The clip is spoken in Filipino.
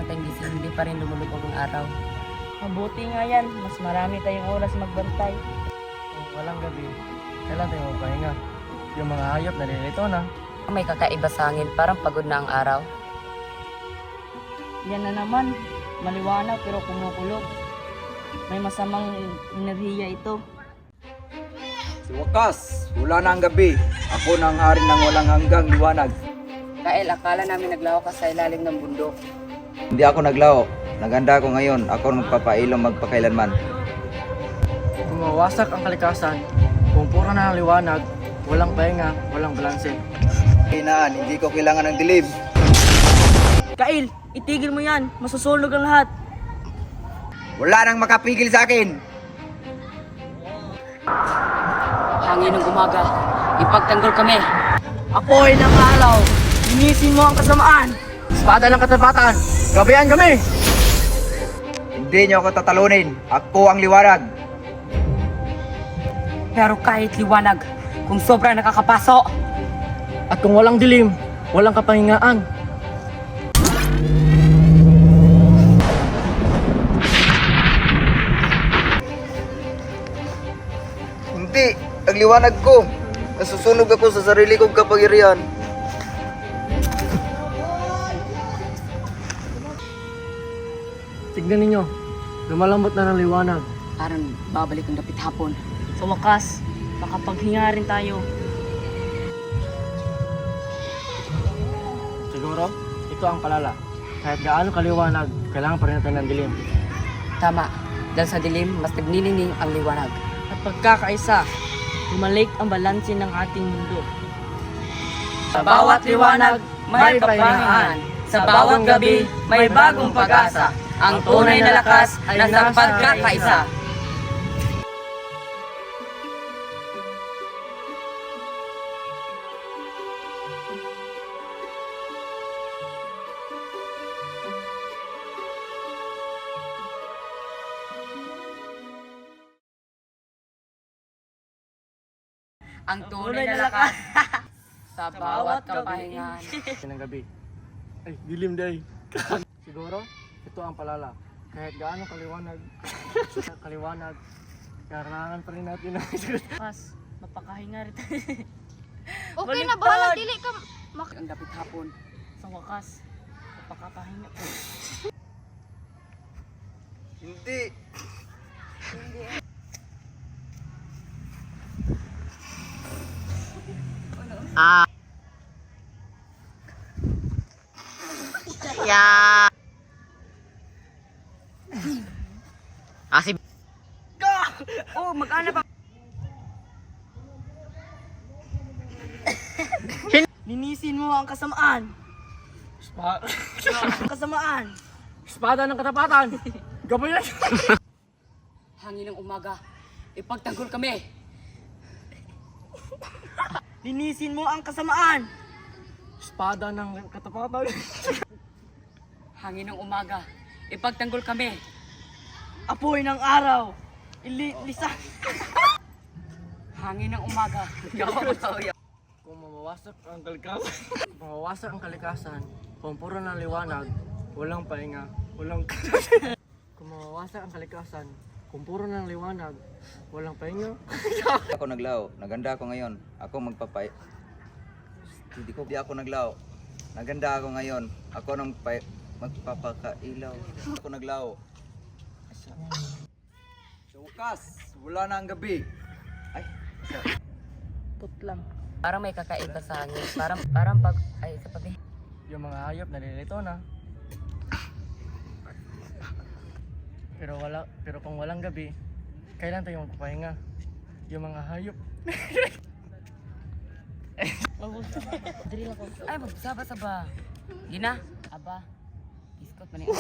tayong gising, hindi pa rin lumulubog ang araw. Mabuti nga yan, mas marami tayong oras magbantay. Kung walang gabi, kailan tayo magpahinga? Yung mga hayop nalilito na. May kakaiba sa hangin, parang pagod na ang araw. Yan na naman, maliwanag pero kumukulog. May masamang enerhiya ito. Sa wakas, wala na ang gabi. Ako na ang hari ng walang hanggang liwanag. Kael, akala namin naglaho ka sa ilalim ng bundok. Hindi ako naglaho. Naganda ako ngayon. Ako ang magpapailong magpakailanman. Kung mawasak ang kalikasan, kung puro na ang liwanag, walang pahinga, walang balanse. Hinaan, hindi ko kailangan ng dilim. Kail, itigil mo yan, masusunog ang lahat. Wala nang makapigil sa akin. Hangin ng umaga, ipagtanggol kami. Apoy ng araw, linisin mo ang kasamaan. Espada ng katapatan, gabayan kami! Hindi niyo ako tatalunin. Ako ang liwanag. Pero kahit liwanag, kung sobra nakakapaso, At kung walang dilim, walang kapahingaan. Hindi. Ang liwanag ko. Nasusunog ako sa sarili kong kapangyarihan. Tignan ninyo, lumalambot na ng liwanag. parang babalik ang dapit hapon. Sa wakas, makapaghinga rin tayo. Siguro, ito ang palala. Kahit gaano kaliwanag, kailangan pa rin natin ng dilim. Tama, dahil sa dilim, mas nagninining ang liwanag. At pagkakaisa, bumalik ang balanse ng ating mundo. Sa bawat liwanag, may kapahingahan. Sa bawat gabi, may bagong pag-asa. Ang tunay na lakas ay nasa pagkakaisa. Ang tunay na lakas sa bawat kapahingahan. Ng gabi. Ay, dilim day. Siguro, ito ang palala. Kahit gaano kaliwanag, kailangan pa rin natin ng Wakas, mapakahinga rin tayo. Okay na, bahala, dili ka. Ang dapit hapon. Sa wakas, mapakapahinga. Hindi. Oh, mag-ana pa. Linisin mo ang kasamaan. Ang kasamaan. Espada ng katapatan! Gabayan! Hangin ng umaga, ipagtanggol kami. Linisin mo ang kasamaan. Espada ng katapatan! Hangin ng umaga, ipagtanggol kami. Apoy ng araw. Ilisa. Hangin ng umaga. Kung mawawasak ang kalikasan, kung puro ng liwanag, walang pahinga, walang Kung mawawasak ang kalikasan, kung puro ng liwanag, walang pahinga. Ako naglaho. Naganda ako ngayon. Ako Hindi ako naglaho. Naganda ako ngayon. Ako nang magpapakailaw. Ako naglaho. Sa wakas, wala na ang gabi. Ay, Putlang. Parang may kakaiba sa hangin. Parang sa pabi. Yung mga hayop nalilito na. Pero kung walang gabi, kailan tayo magpapahinga? Yung mga hayop. Drill ako. Ay, magsaba-saba. Gina, aba. Biskot man